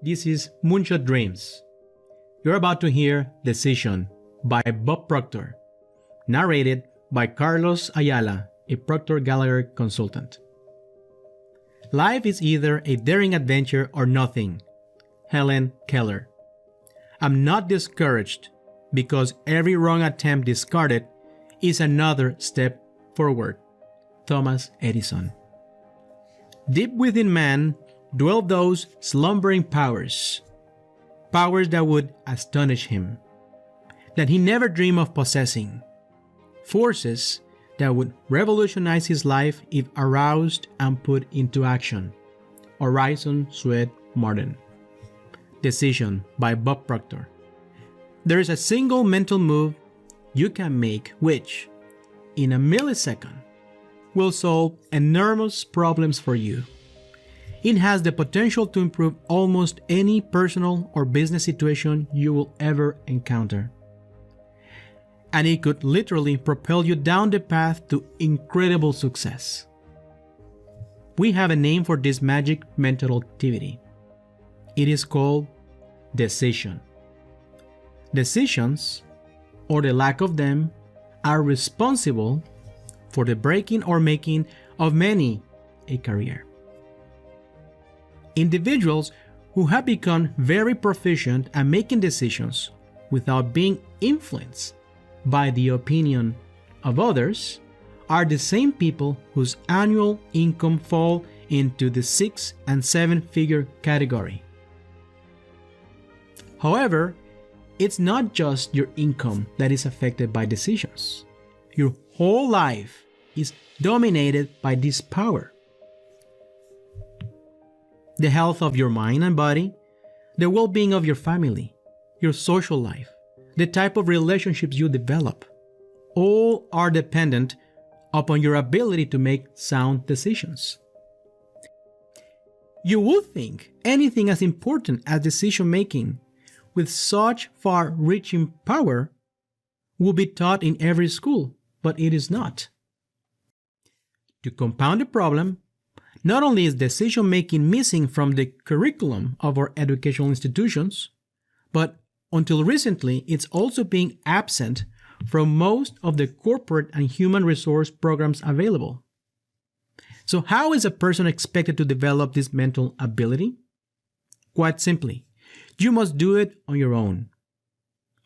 This is Moonshot Dreams. You're about to hear Decision by Bob Proctor, narrated by Carlos Ayala, a Proctor Gallagher consultant. Life is either a daring adventure or nothing. Helen Keller. I'm not discouraged because every wrong attempt discarded is another step forward. Thomas Edison. Deep within man dwell those slumbering powers that would astonish him, that he never dreamed of possessing, forces that would revolutionize his life if aroused and put into action. Orison Swett Marden. Decision by Bob Proctor. There is a single mental move you can make which, in a millisecond, will solve enormous problems for you. It has the potential to improve almost any personal or business situation you will ever encounter. And it could literally propel you down the path to incredible success. We have a name for this magic mental activity. It is called decision. Decisions, or the lack of them, are responsible for the breaking or making of many a career. Individuals who have become very proficient at making decisions without being influenced by the opinion of others are the same people whose annual income fall into the 6- and 7-figure category. However, it's not just your income that is affected by decisions. Your whole life is dominated by this power. The health of your mind and body, the well-being of your family, your social life, the type of relationships you develop, all are dependent upon your ability to make sound decisions. You would think anything as important as decision-making with such far-reaching power would be taught in every school, but it is not. To compound the problem, not only is decision-making missing from the curriculum of our educational institutions, but until recently it's also being absent from most of the corporate and human resource programs available. So how is a person expected to develop this mental ability? Quite simply, you must do it on your own.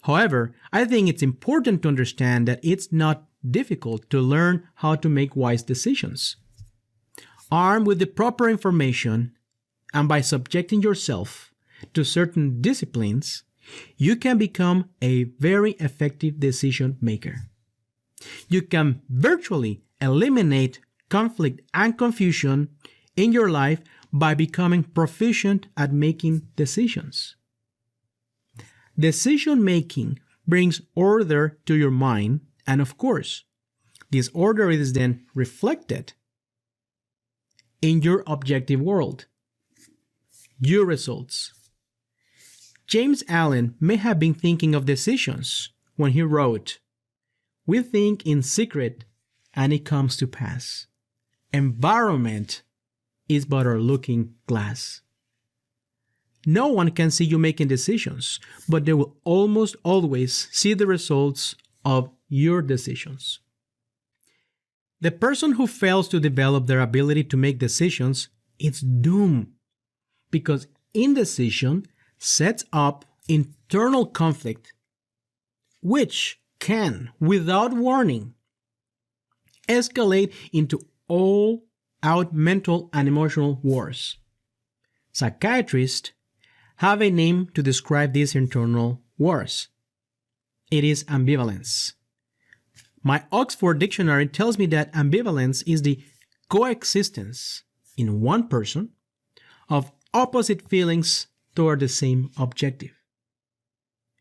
However, I think it's important to understand that it's not difficult to learn how to make wise decisions. Armed with the proper information, and by subjecting yourself to certain disciplines, you can become a very effective decision maker. You can virtually eliminate conflict and confusion in your life by becoming proficient at making decisions. Decision making brings order to your mind, and of course, this order is then reflected in your objective world, your results. James Allen may have been thinking of decisions when he wrote, "We think in secret and it comes to pass. Environment is but our looking glass." No one can see you making decisions, but they will almost always see the results of your decisions. The person who fails to develop their ability to make decisions is doomed, because indecision sets up internal conflict, which can, without warning, escalate into all-out mental and emotional wars. Psychiatrists have a name to describe these internal wars. It is ambivalence. My Oxford Dictionary tells me that ambivalence is the coexistence in one person of opposite feelings toward the same objective.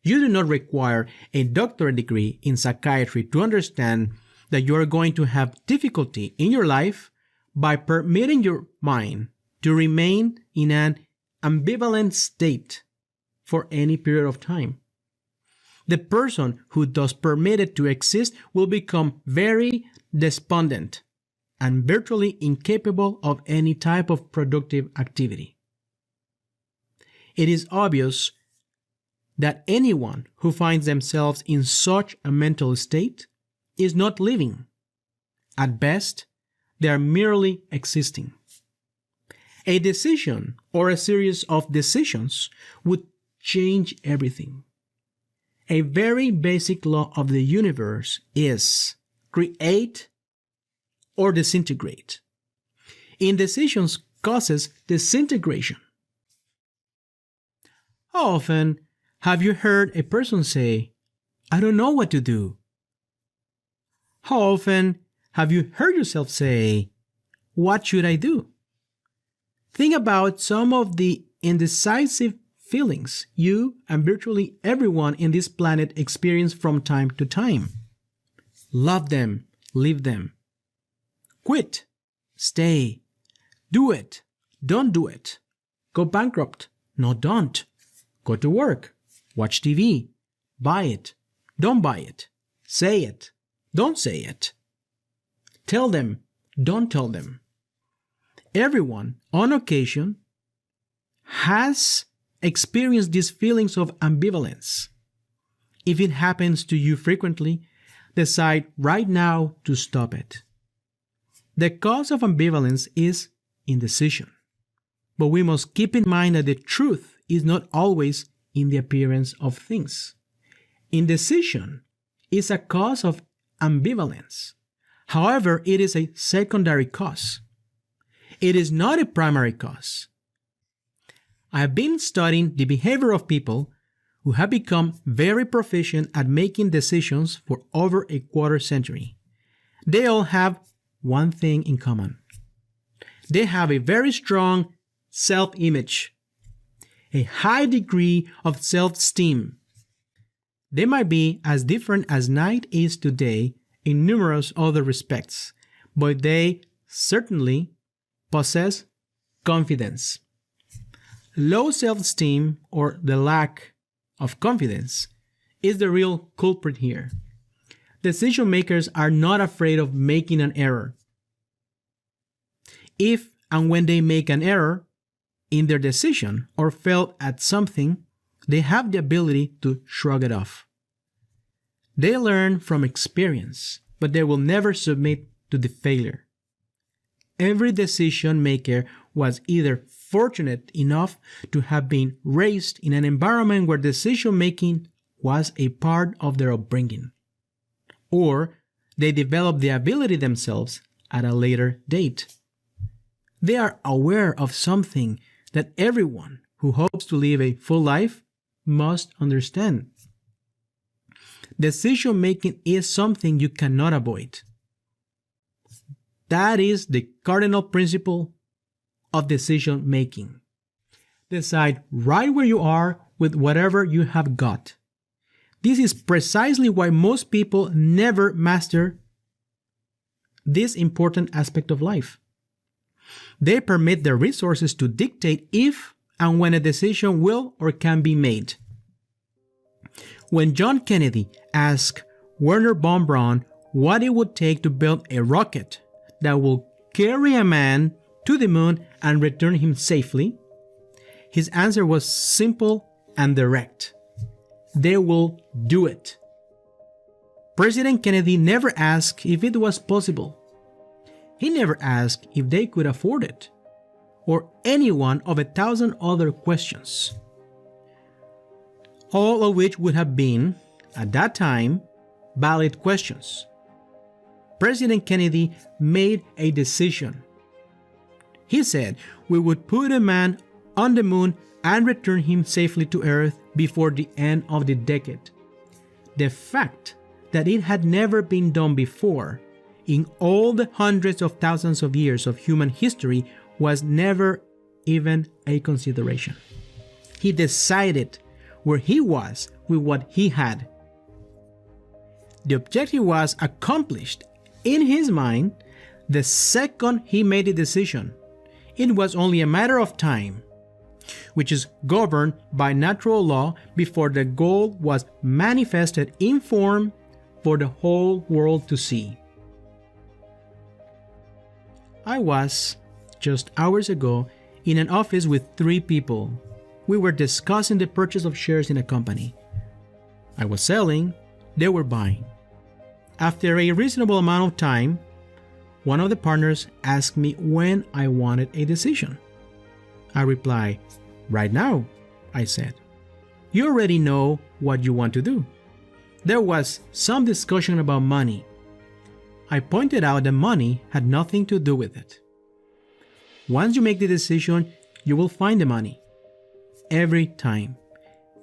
You do not require a doctorate degree in psychiatry to understand that you are going to have difficulty in your life by permitting your mind to remain in an ambivalent state for any period of time. The person who does permit it to exist will become very despondent and virtually incapable of any type of productive activity. It is obvious that anyone who finds themselves in such a mental state is not living. At best, they are merely existing. A decision or a series of decisions would change everything. A very basic law of the universe is create or disintegrate. Indecisions causes disintegration. How often have you heard a person say, "I don't know what to do"? How often have you heard yourself say, "What should I do"? Think about some of the indecisive feelings you and virtually everyone in this planet experience from time to time. Love them, leave them. Quit, stay, do it, don't do it. Go bankrupt, no don't. Go to work, watch TV, buy it, don't buy it, say it, don't say it. Tell them, don't tell them. Everyone, on occasion, has experienced these feelings of ambivalence. If it happens to you frequently, decide right now to stop it. The cause of ambivalence is indecision. But we must keep in mind that the truth is not always in the appearance of things. Indecision is a cause of ambivalence. However, it is a secondary cause. It is not a primary cause. I have been studying the behavior of people who have become very proficient at making decisions for over a quarter century. They all have one thing in common. They have a very strong self-image, a high degree of self-esteem. They might be as different as night is to day in numerous other respects, but they certainly possess confidence. Low self-esteem, or the lack of confidence, is the real culprit here. Decision makers are not afraid of making an error. If and when they make an error in their decision or fail at something, they have the ability to shrug it off. They learn from experience, but they will never submit to the failure. Every decision maker was either fortunate enough to have been raised in an environment where decision making was a part of their upbringing, or they developed the ability themselves at a later date. They are aware of something that everyone who hopes to live a full life must understand. Decision making is something you cannot avoid. That is the cardinal principle of decision making. Decide right where you are with whatever you have got. This is precisely why most people never master this important aspect of life. They permit their resources to dictate if and when a decision will or can be made. When John Kennedy asked Wernher von Braun what it would take to build a rocket that will carry a man to the moon and return him safely, his answer was simple and direct. They will do it. President Kennedy never asked if it was possible. He never asked if they could afford it, or any one of 1,000 other questions, all of which would have been, at that time, valid questions. President Kennedy made a decision. He said we would put a man on the moon and return him safely to Earth before the end of the decade. The fact that it had never been done before in all the hundreds of thousands of years of human history was never even a consideration. He decided where he was with what he had. The objective was accomplished in his mind the second he made a decision. It was only a matter of time, which is governed by natural law before the goal was manifested in form for the whole world to see. I was, just hours ago, in an office with 3 people, We were discussing the purchase of shares in a company. I was selling, they were buying. After a reasonable amount of time, one of the partners asked me when I wanted a decision. I replied, "Right now," I said. "You already know what you want to do." There was some discussion about money. I pointed out that money had nothing to do with it. Once you make the decision, you will find the money. Every time.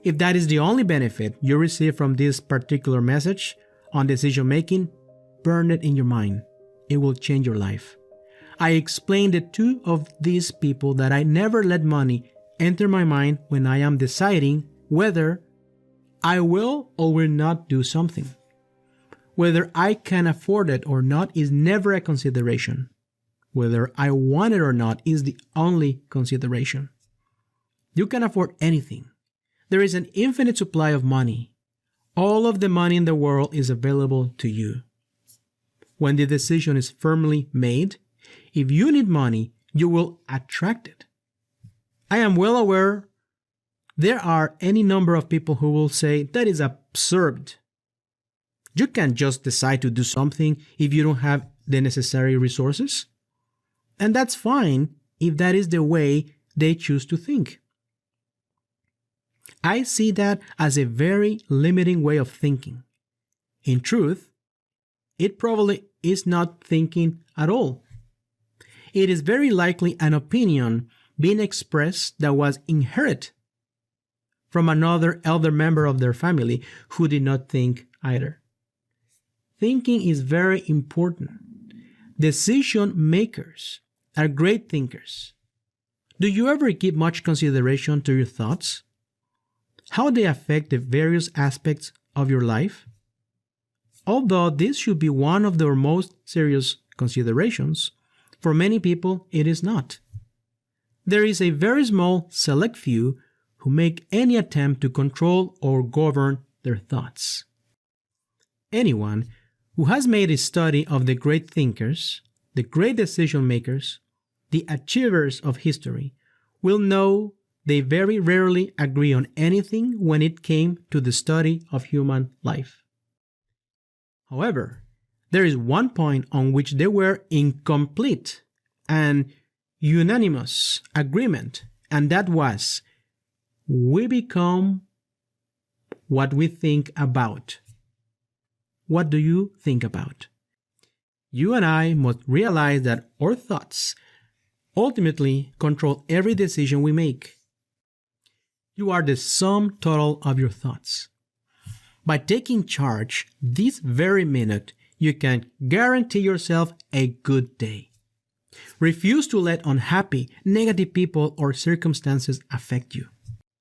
If that is the only benefit you receive from this particular message on decision making, burn it in your mind. It will change your life. I explained to two of these people that I never let money enter my mind when I am deciding whether I will or will not do something. Whether I can afford it or not is never a consideration. Whether I want it or not is the only consideration. You can afford anything. There is an infinite supply of money. All of the money in the world is available to you. When the decision is firmly made, if you need money, you will attract it. I am well aware there are any number of people who will say that is absurd. You can't just decide to do something if you don't have the necessary resources. And that's fine if that is the way they choose to think. I see that as a very limiting way of thinking. In truth, it probably is not thinking at all. It is very likely an opinion being expressed that was inherited from another elder member of their family who did not think either. Thinking is very important. Decision makers are great thinkers. Do you ever give much consideration to your thoughts? How they affect the various aspects of your life? Although this should be one of their most serious considerations, for many people it is not. There is a very small select few who make any attempt to control or govern their thoughts. Anyone who has made a study of the great thinkers, the great decision makers, the achievers of history, will know they very rarely agree on anything when it came to the study of human life. However, there is one point on which they were in complete and unanimous agreement, and that was, we become what we think about. What do you think about? You and I must realize that our thoughts ultimately control every decision we make. You are the sum total of your thoughts. By taking charge this very minute, you can guarantee yourself a good day. Refuse to let unhappy, negative people or circumstances affect you.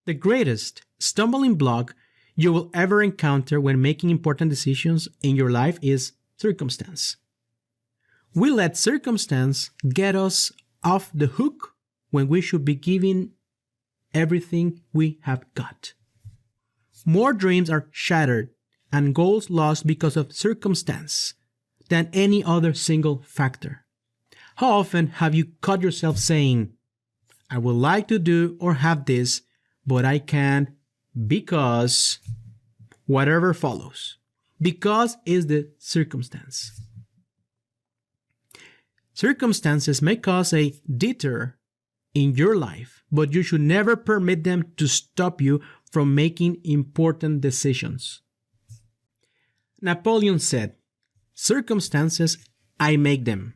The greatest stumbling block you will ever encounter when making important decisions in your life is circumstance. We let circumstance get us off the hook when we should be giving everything we have got. More dreams are shattered and goals lost because of circumstance than any other single factor. How often have you caught yourself saying, I would like to do or have this, but I can't because whatever follows. Because is the circumstance. Circumstances may cause a deter in your life, but you should never permit them to stop you from making important decisions. Napoleon said, circumstances, I make them.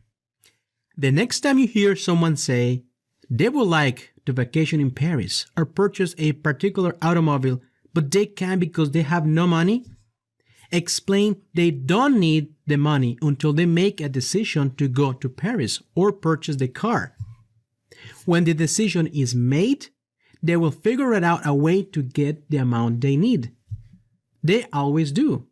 The next time you hear someone say they would like to vacation in Paris or purchase a particular automobile, but they can't because they have no money, explain they don't need the money until they make a decision to go to Paris or purchase the car. When the decision is made, they will figure it out a way to get the amount they need. They always do.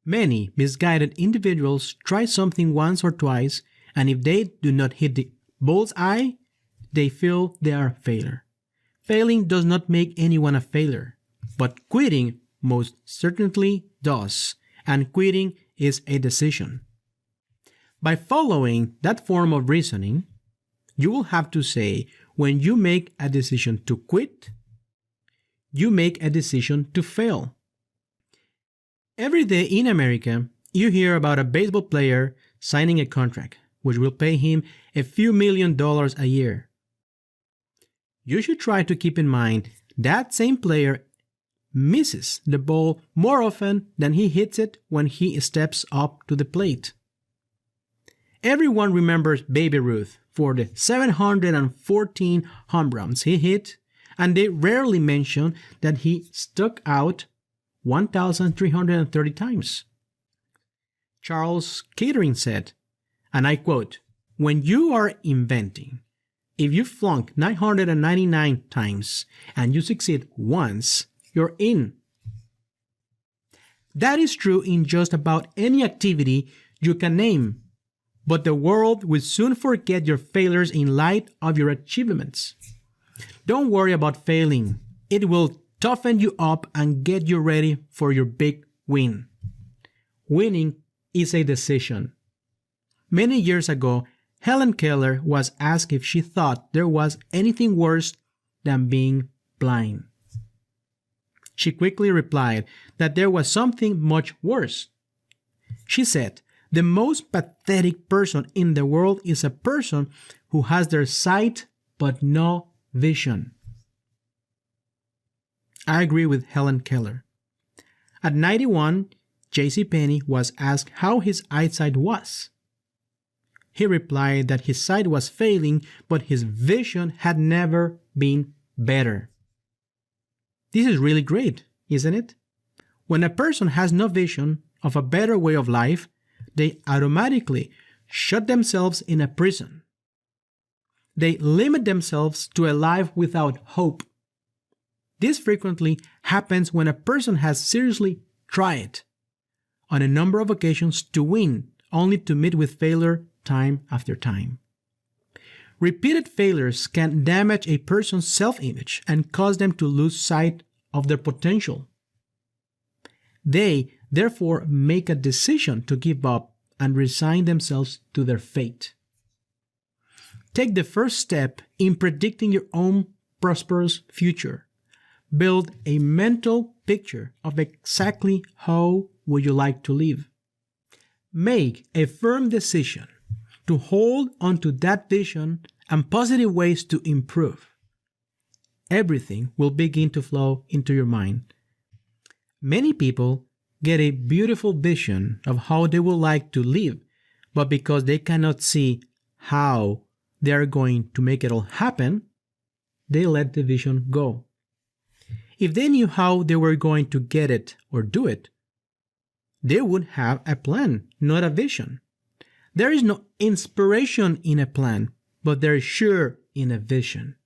Many misguided individuals try something once or twice, and if they do not hit the bullseye, they feel they are a failure. Failing does not make anyone a failure, but quitting most certainly does, and quitting is a decision. By following that form of reasoning, you will have to say when you make a decision to quit you make a decision to fail. Every day in America, you hear about a baseball player signing a contract, which will pay him a few $1,000,000 a year. You should try to keep in mind that same player misses the ball more often than he hits it when he steps up to the plate. Everyone remembers Baby Ruth for the 714 home runs he hit, and they rarely mention that he struck out 1,330 times. Charles Kettering said, and I quote, "When you are inventing, if you flunk 999 times and you succeed once, you're in." That is true in just about any activity you can name, but the world will soon forget your failures in light of your achievements. Don't worry about failing. It will toughen you up and get you ready for your big win. Winning is a decision. Many years ago, Helen Keller was asked if she thought there was anything worse than being blind. She quickly replied that there was something much worse. She said, "The most pathetic person in the world is a person who has their sight but no vision." I agree with Helen Keller. At 91, J.C. Penney was asked how his eyesight was. He replied that his sight was failing, but his vision had never been better. This is really great, isn't it? When a person has no vision of a better way of life, they automatically shut themselves in a prison. They limit themselves to a life without hope. This frequently happens when a person has seriously tried on a number of occasions to win, only to meet with failure time after time. Repeated failures can damage a person's self-image and cause them to lose sight of their potential. They, therefore, make a decision to give up and resign themselves to their fate. Take the first step in predicting your own prosperous future. Build a mental picture of exactly how would you like to live. Make a firm decision to hold onto that vision and positive ways to improve. Everything will begin to flow into your mind. Many people get a beautiful vision of how they would like to live, but because they cannot see how they are going to make it all happen, they let the vision go. If they knew how they were going to get it or do it, they would have a plan, not a vision. There is no inspiration in a plan, but there is sure in a vision.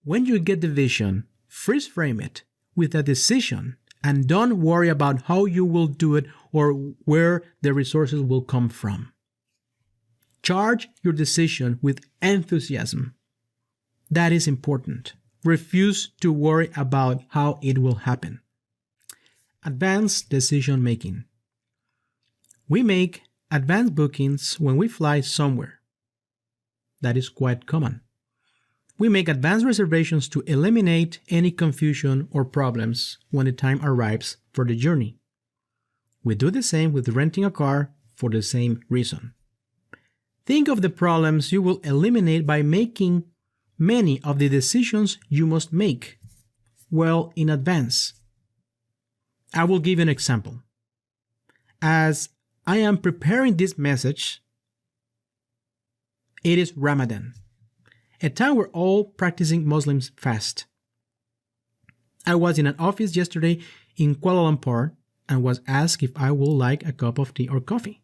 When you get the vision, freeze frame it with a decision and don't worry about how you will do it or where the resources will come from. Charge your decision with enthusiasm. That is important. Refuse to worry about how it will happen. Advanced decision making. We make advanced bookings when we fly somewhere. That is quite common. We make advanced reservations to eliminate any confusion or problems when the time arrives for the journey. We do the same with renting a car for the same reason. Think of the problems you will eliminate by making many of the decisions you must make well in advance. I will give you an example. As I am preparing this message, it is Ramadan, a time where all practicing Muslims fast. I was in an office yesterday in Kuala Lumpur and was asked if I would like a cup of tea or coffee.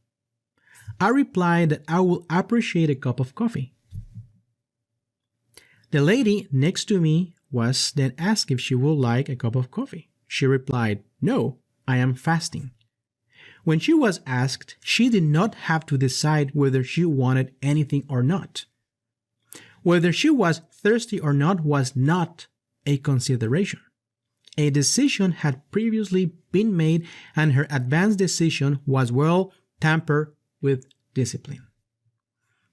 I replied that I would appreciate a cup of coffee. The lady next to me was then asked if she would like a cup of coffee. She replied, "No, I am fasting." When she was asked, she did not have to decide whether she wanted anything or not. Whether she was thirsty or not was not a consideration. A decision had previously been made, and her advanced decision was well tempered with discipline.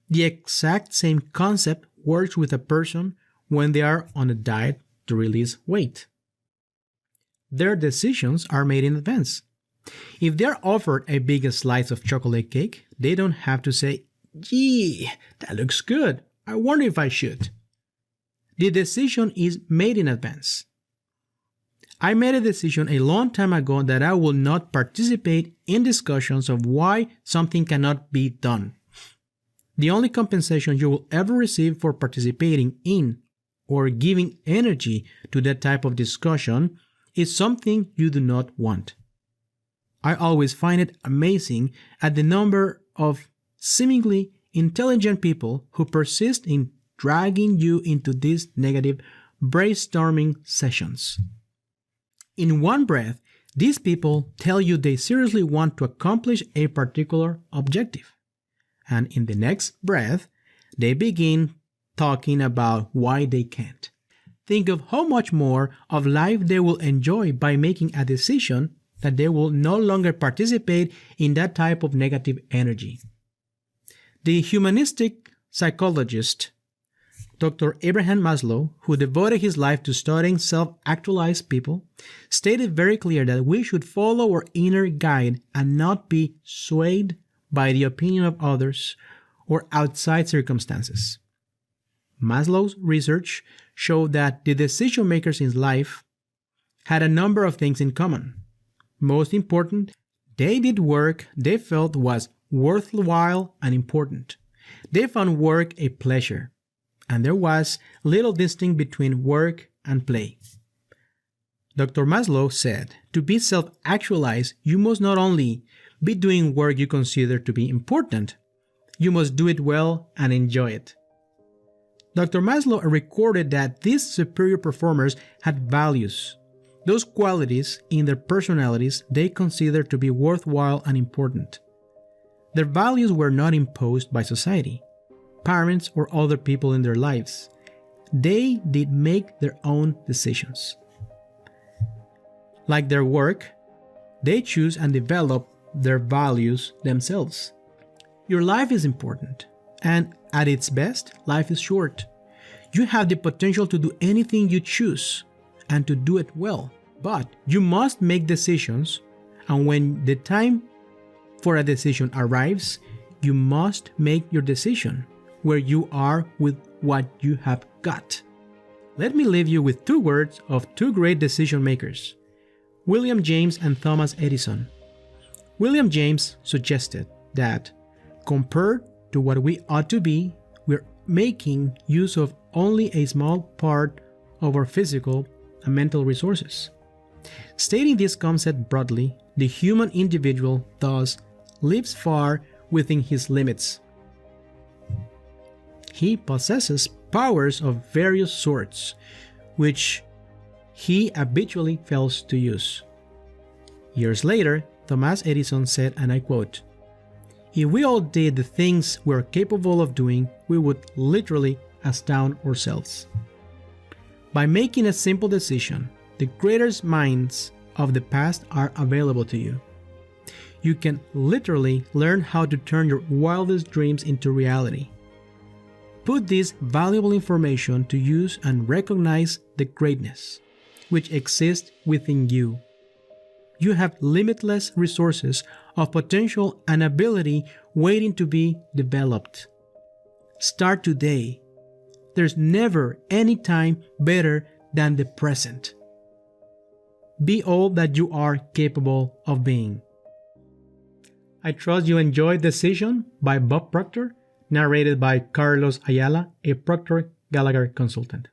The exact same concept works with a person when they are on a diet to release weight. their decisions are made in advance. If they're offered a big slice of chocolate cake, they don't have to say, "Gee, that looks good. I wonder if I should." The decision is made in advance. I made a decision a long time ago that I will not participate in discussions of why something cannot be done. The only compensation you will ever receive for participating in or giving energy to that type of discussion is something you do not want. I always find it amazing at the number of seemingly intelligent people who persist in dragging you into these negative brainstorming sessions. In one breath, these people tell you they seriously want to accomplish a particular objective. And in the next breath, they begin talking about why they can't. Think of how much more of life they will enjoy by making a decision that they will no longer participate in that type of negative energy. The humanistic psychologist Dr. Abraham Maslow, who devoted his life to studying self-actualized people, stated very clear that we should follow our inner guide and not be swayed by the opinion of others or outside circumstances. Maslow's research showed that the decision makers in life had a number of things in common. Most important, they did work they felt was worthwhile and important. They found work a pleasure, and there was little distinction between work and play. Dr. Maslow said, to be self-actualized, you must not only be doing work you consider to be important, you must do it well and enjoy it. Dr. Maslow recorded that these superior performers had values, those qualities in their personalities they considered to be worthwhile and important. Their values were not imposed by society, parents, or other people in their lives. They did make their own decisions. Like their work, they choose and develop their values themselves. Your life is important, and at its best, life is short. You have the potential to do anything you choose and to do it well, but you must make decisions, and when the time for a decision arrives, you must make your decision where you are with what you have got. Let me leave you with two words of two great decision makers, William James and Thomas Edison. William James suggested that, compared to what we ought to be, we're making use of only a small part of our physical and mental resources. Stating this concept broadly, the human individual thus lives far within his limits. He possesses powers of various sorts, which he habitually fails to use. Years later, Thomas Edison said, and I quote, "If we all did the things we're capable of doing, we would literally astound ourselves." By making a simple decision, the greatest minds of the past are available to you. You can literally learn how to turn your wildest dreams into reality. Put this valuable information to use and recognize the greatness which exists within you. You have limitless resources of potential and ability waiting to be developed. Start today. There's never any time better than the present. Be all that you are capable of being. I trust you enjoyed Decision by Bob Proctor, narrated by Carlos Ayala, a Proctor Gallagher consultant.